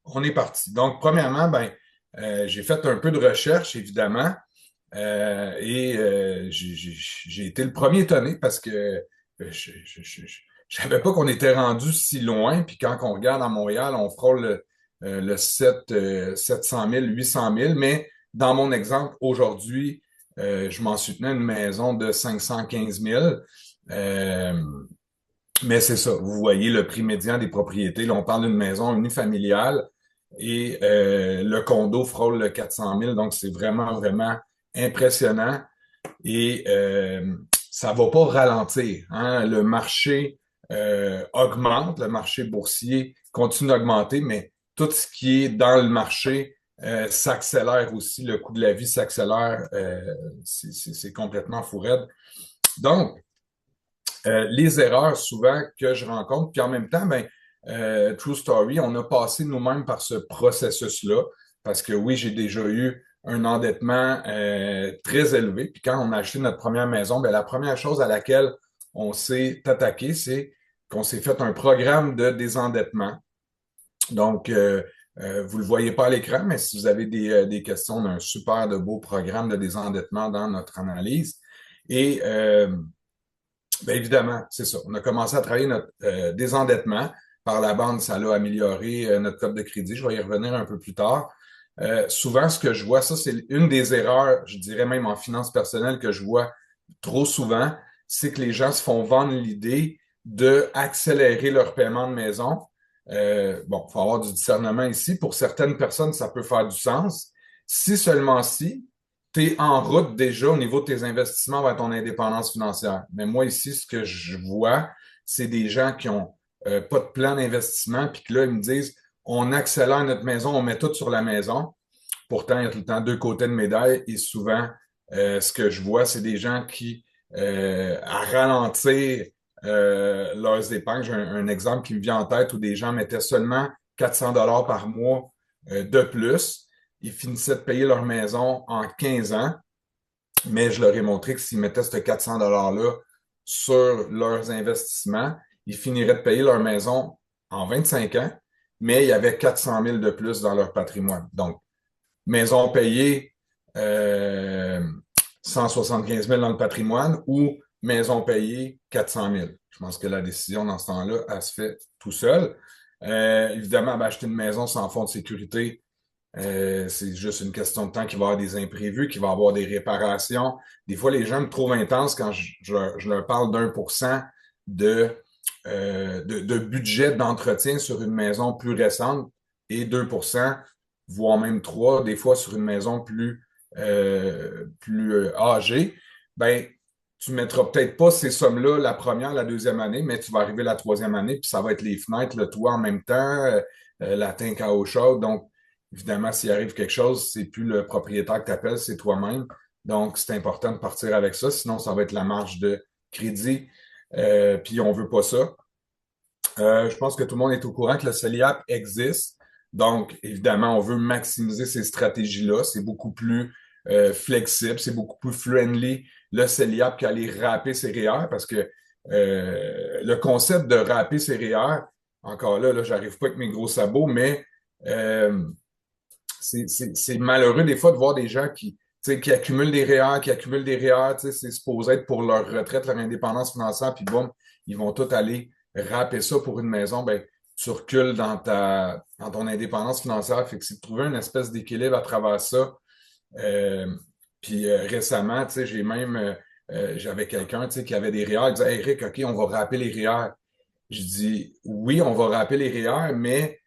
on est parti. Donc, premièrement, j'ai fait un peu de recherche, évidemment, et j'ai été le premier étonné parce que je savais pas qu'on était rendu si loin. Puis quand on regarde à Montréal, on frôle le 700 000, 800 000. Mais dans mon exemple, aujourd'hui, je m'en suis tenu à une maison de 515 000. Euh, mais c'est ça, vous voyez le prix médian des propriétés. Là, on parle d'une maison unifamiliale et le condo frôle le 400 000. Donc, c'est vraiment, vraiment impressionnant et ça va pas ralentir, hein. Le marché augmente, le marché boursier continue d'augmenter, mais tout ce qui est dans le marché s'accélère aussi. Le coût de la vie s'accélère. C'est complètement fou raide. Donc, les erreurs souvent que je rencontre. Puis en même temps, True Story, on a passé nous-mêmes par ce processus-là, parce que oui, j'ai déjà eu un endettement très élevé. Puis quand on a acheté notre première maison, la première chose à laquelle on s'est attaqué, c'est qu'on s'est fait un programme de désendettement. Donc, vous le voyez pas à l'écran, mais si vous avez des questions, on a un super de beau programme de désendettement dans notre analyse. Et évidemment, c'est ça. On a commencé à travailler notre désendettement. Par la bande, ça l'a amélioré notre cote de crédit. Je vais y revenir un peu plus tard. Souvent, ce que je vois, ça, c'est une des erreurs, je dirais même en finance personnelle, que je vois trop souvent, c'est que les gens se font vendre l'idée de accélérer leur paiement de maison. Bon, il faut avoir du discernement ici. Pour certaines personnes, ça peut faire du sens. Si seulement si, tu es en route déjà au niveau de tes investissements vers ton indépendance financière. Mais moi, ici, ce que je vois, c'est des gens qui ont pas de plan d'investissement, puis que là, ils me disent, on accélère notre maison, on met tout sur la maison. Pourtant, il y a tout le temps deux côtés de médaille, et souvent, ce que je vois, c'est des gens qui, à ralentir leurs épargnes, j'ai un exemple qui me vient en tête où des gens mettaient seulement 400 dollars par mois de plus. Ils finissaient de payer leur maison en 15 ans, mais je leur ai montré que s'ils mettaient ce 400 $-là sur leurs investissements, ils finiraient de payer leur maison en 25 ans, mais il y avait 400 000 de plus dans leur patrimoine. Donc, maison payée, 175 000 dans le patrimoine ou maison payée, 400 000. Je pense que la décision dans ce temps-là, elle se fait tout seul. Évidemment, acheter une maison sans fonds de sécurité, c'est juste une question de temps qu'il va y avoir des imprévus, qu'il va y avoir des réparations. Des fois, les gens me trouvent intense quand je leur parle d'1% de budget d'entretien sur une maison plus récente et 2%, voire même 3, des fois sur une maison plus âgée. Ben, tu ne mettras peut-être pas ces sommes-là la première, la deuxième année, mais tu vas arriver la troisième année, puis ça va être les fenêtres, le toit en même temps, la tank à eau chaude. Donc, évidemment, s'il arrive quelque chose, c'est plus le propriétaire que tu appelles, c'est toi-même. Donc, c'est important de partir avec ça, sinon ça va être la marge de crédit. Puis on veut pas ça. Je pense que tout le monde est au courant que le CELIAP existe. Donc, évidemment, on veut maximiser ces stratégies-là. C'est beaucoup plus flexible, c'est beaucoup plus friendly le CELIAP qu'aller râper ses REER parce que le concept de râper ses REER, encore là, j'arrive pas avec mes gros sabots, mais euh, c'est malheureux des fois de voir des gens qui accumulent des REER, qui accumulent des REER, c'est supposé être pour leur retraite, leur indépendance financière, puis boum, ils vont tout aller râper ça pour une maison, tu recules dans ton indépendance financière. Fait que c'est de trouver une espèce d'équilibre à travers ça. Euh, puis récemment, j'avais quelqu'un, qui avait des REER, il disait, hey, Eric, OK, on va rappeler les REER. Je dis, oui, on va rappeler les REER, mais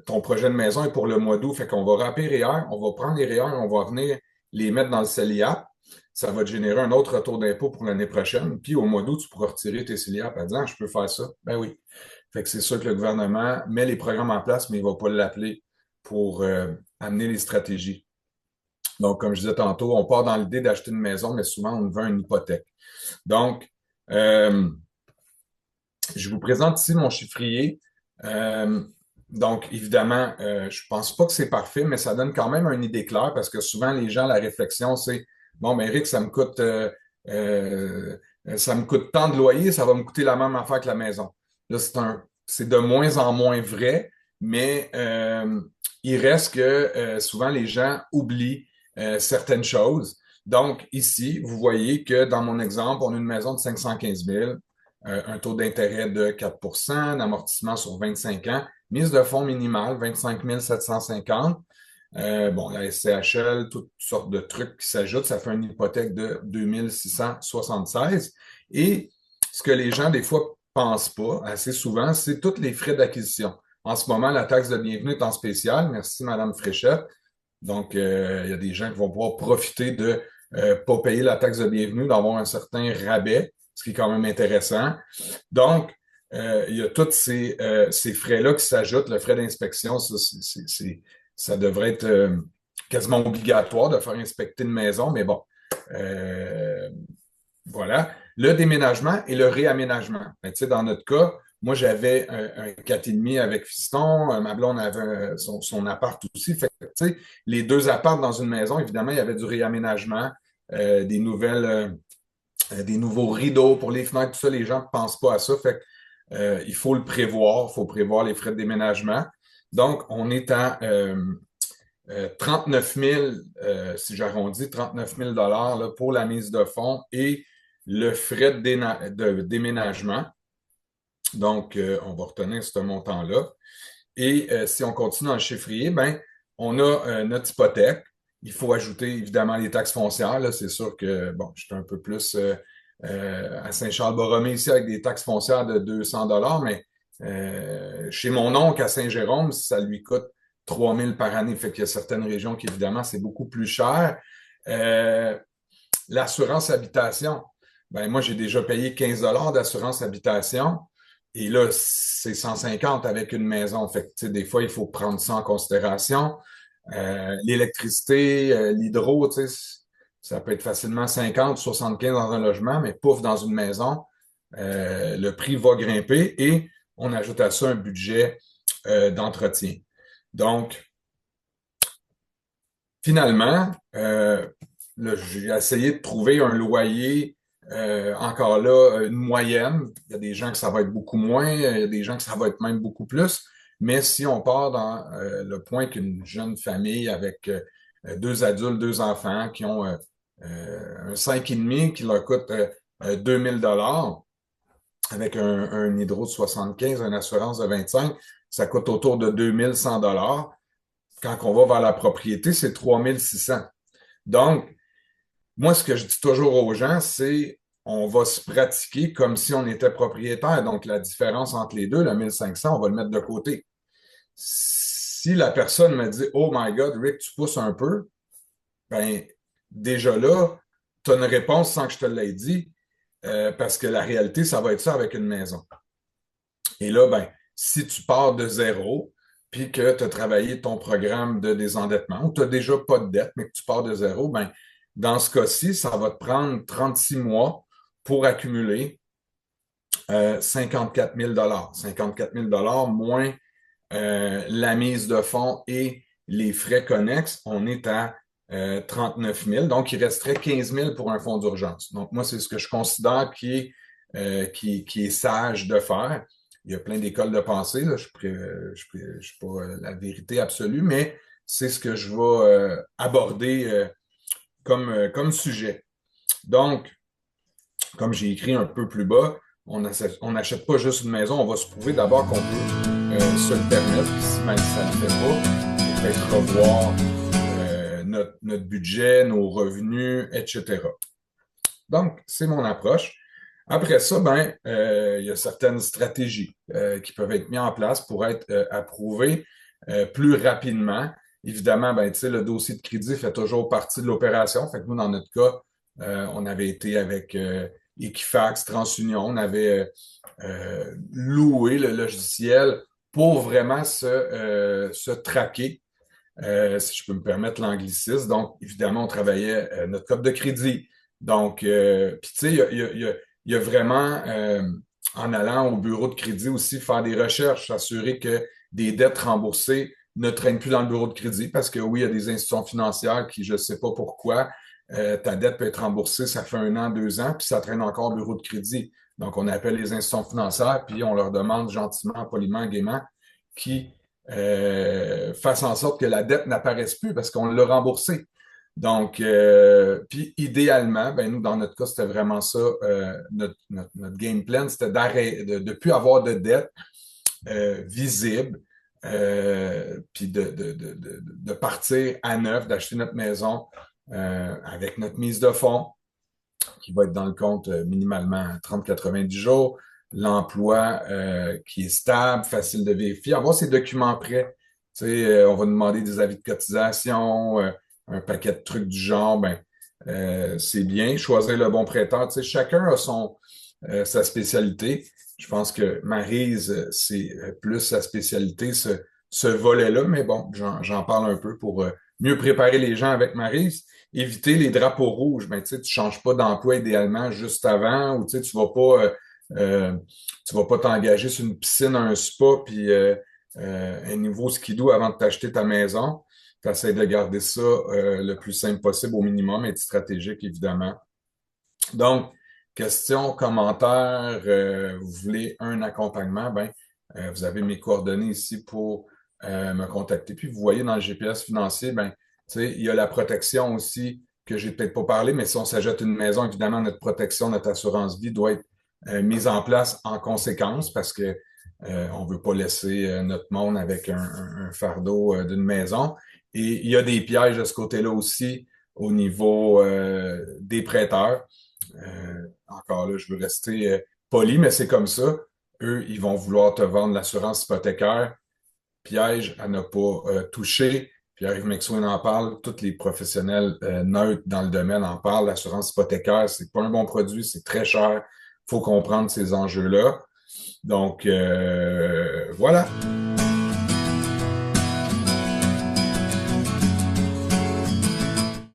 ton projet de maison est pour le mois d'août, fait qu'on va rappeler les REER, on va prendre les REER, on va venir les mettre dans le CELIAP. Ça va te générer un autre retour d'impôt pour l'année prochaine. Puis au mois d'août, tu pourras retirer tes CELIAP en disant, je peux faire ça. Ben oui. Fait que c'est sûr que le gouvernement met les programmes en place, mais il ne va pas l'appeler pour amener les stratégies. Donc, comme je disais tantôt, on part dans l'idée d'acheter une maison, mais souvent, on veut une hypothèque. Donc, je vous présente ici mon chiffrier. Euh, donc, évidemment, je pense pas que c'est parfait, mais ça donne quand même une idée claire parce que souvent, les gens, la réflexion, c'est bon, mais Eric, euh, ça me coûte tant de loyer, ça va me coûter la même affaire que la maison. Là, c'est un c'est de moins en moins vrai, mais il reste que souvent les gens oublient certaines choses. Donc, ici, vous voyez que dans mon exemple, on a une maison de 515 000, un taux d'intérêt de 4 un amortissement sur 25 ans, mise de fonds minimale, 25 750. Bon, la SCHL, toutes sortes de trucs qui s'ajoutent, ça fait une hypothèque de 2676. Et ce que les gens, des fois, pensent pas assez souvent, c'est tous les frais d'acquisition. En ce moment, la taxe de bienvenue est en spécial. Merci, Madame Fréchette. Donc, il y a des gens qui vont pouvoir profiter de pas payer la taxe de bienvenue, d'avoir un certain rabais, ce qui est quand même intéressant. Donc, il y a tous ces frais-là qui s'ajoutent. Le frais d'inspection, ça devrait être quasiment obligatoire de faire inspecter une maison, mais bon, euh, voilà. Le déménagement et le réaménagement. Ben, tu sais, dans notre cas, moi, j'avais un 4,5 avec fiston. Ma blonde avait son appart aussi. Fait que, tu sais, les deux apparts dans une maison, évidemment, il y avait du réaménagement, des des nouveaux rideaux pour les fenêtres, tout ça. Les gens ne pensent pas à ça. Fait que, il faut le prévoir. Il faut prévoir les frais de déménagement. Donc, on est à 39 000, si j'arrondis, 39 000 là, pour la mise de fonds et le frais de déménagement. Donc, on va retenir ce montant-là. Et si on continue dans le chiffrier, ben, on a notre hypothèque. Il faut ajouter évidemment les taxes foncières. Là. C'est sûr que, bon, je suis un peu plus à Saint-Charles-Borromée ici avec des taxes foncières de 200 mais chez mon oncle à Saint-Jérôme, ça lui coûte 3 000 par année. Fait qu'il y a certaines régions qui, évidemment, c'est beaucoup plus cher. Euh, L'assurance habitation, ben moi, j'ai déjà payé 15 d'assurance habitation. Et là, c'est 150 avec une maison. Fait que, tu sais, des fois, il faut prendre ça en considération. L'électricité, l'hydro, tu sais, ça peut être facilement 50, 75 dans un logement, mais pouf, dans une maison, le prix va grimper et on ajoute à ça un budget d'entretien. Donc, finalement, là, j'ai essayé de trouver un loyer, encore là, une moyenne. Il y a des gens que ça va être beaucoup moins, il y a des gens que ça va être même beaucoup plus. Mais si on part dans le point qu'une jeune famille avec deux adultes, deux enfants qui ont un 5,5 qui leur coûte 2 000 avec un hydro de 75, une assurance de 25, ça coûte autour de 2 100 quand on va vers la propriété, c'est 3 600. Donc, moi, ce que je dis toujours aux gens, c'est on va se pratiquer comme si on était propriétaire. Donc, la différence entre les deux, le 1 500, on va le mettre de côté. Si la personne me dit, oh my God, Rick, tu pousses un peu, ben, déjà là, tu as une réponse sans que je te l'aie dit, parce que la réalité, ça va être ça avec une maison. Et là, ben, si tu pars de zéro, puis que tu as travaillé ton programme de désendettement, ou tu n'as déjà pas de dette, mais que tu pars de zéro, ben, dans ce cas-ci, ça va te prendre 36 mois pour accumuler 54 000 54 000 moins la mise de fonds et les frais connexes, on est à 39 000. Donc, il resterait 15 000 pour un fonds d'urgence. Donc, moi, c'est ce que je considère qui est sage de faire. Il y a plein d'écoles de pensée, là. Je suis pas la vérité absolue, mais c'est ce que je vais aborder comme sujet. Donc, comme j'ai écrit un peu plus bas, on n'achète pas juste une maison, on va se prouver d'abord qu'on peut se le permettre. Puis si même si ça ne le fait pas, peut-être revoir notre budget, nos revenus, etc. Donc, c'est mon approche. Après ça, ben, il y a certaines stratégies qui peuvent être mises en place pour être approuvées plus rapidement. Évidemment, ben, tu sais, le dossier de crédit fait toujours partie de l'opération. Fait que nous, dans notre cas, on avait été avec Equifax, TransUnion, on avait loué le logiciel pour vraiment se traquer, si je peux me permettre l'anglicisme. Donc, évidemment, on travaillait notre code de crédit. Donc, puis tu sais, il y a vraiment, en allant au bureau de crédit aussi, faire des recherches, s'assurer que des dettes remboursées ne traînent plus dans le bureau de crédit, parce que oui, il y a des institutions financières qui, je ne sais pas pourquoi, ta dette peut être remboursée, ça fait 1 an, 2 ans, puis ça traîne encore au bureau de crédit. Donc, on appelle les institutions financières, puis on leur demande gentiment, poliment, gaiement, qu'ils fassent en sorte que la dette n'apparaisse plus parce qu'on l'a remboursée. Donc, puis idéalement, ben nous, dans notre cas, c'était vraiment ça, notre game plan, c'était de ne plus avoir de dette visible, puis de partir à neuf, d'acheter notre maison avec notre mise de fonds qui va être dans le compte minimalement 30-90 jours, l'emploi qui est stable, facile de vérifier, avoir ses documents prêts. Tu sais, on va nous demander des avis de cotisation, un paquet de trucs du genre, ben, c'est bien. Choisir le bon prêteur. Tu sais, chacun a sa spécialité. Je pense que Maryse, c'est plus sa spécialité, ce volet-là, mais bon, j'en parle un peu pour mieux préparer les gens avec Maryse. Éviter les drapeaux rouges. Ben, tu sais, tu changes pas d'emploi idéalement juste avant, ou tu sais, euh, tu vas pas t'engager sur une piscine, un spa, puis un nouveau skidoo avant de t'acheter ta maison. Tu essaies de garder ça le plus simple possible au minimum, être stratégique, évidemment. Donc, question, commentaire, vous voulez un accompagnement, ben, vous avez mes coordonnées ici pour me contacter. Puis vous voyez dans le GPS financier, ben, tu sais, il y a la protection aussi que j'ai peut-être pas parlé, mais si on s'achète une maison, évidemment, notre protection, notre assurance vie doit être mise en place en conséquence parce que on veut pas laisser notre monde avec un fardeau d'une maison. Et il y a des pièges de ce côté-là aussi au niveau des prêteurs. Encore là, je veux rester poli, mais c'est comme ça. Eux, ils vont vouloir te vendre l'assurance hypothécaire. Piège à ne pas toucher. Pierre-Yves McSween en parle. Tous les professionnels neutres dans le domaine en parlent. L'assurance hypothécaire, c'est pas un bon produit, c'est très cher. Il faut comprendre ces enjeux-là. Donc, voilà.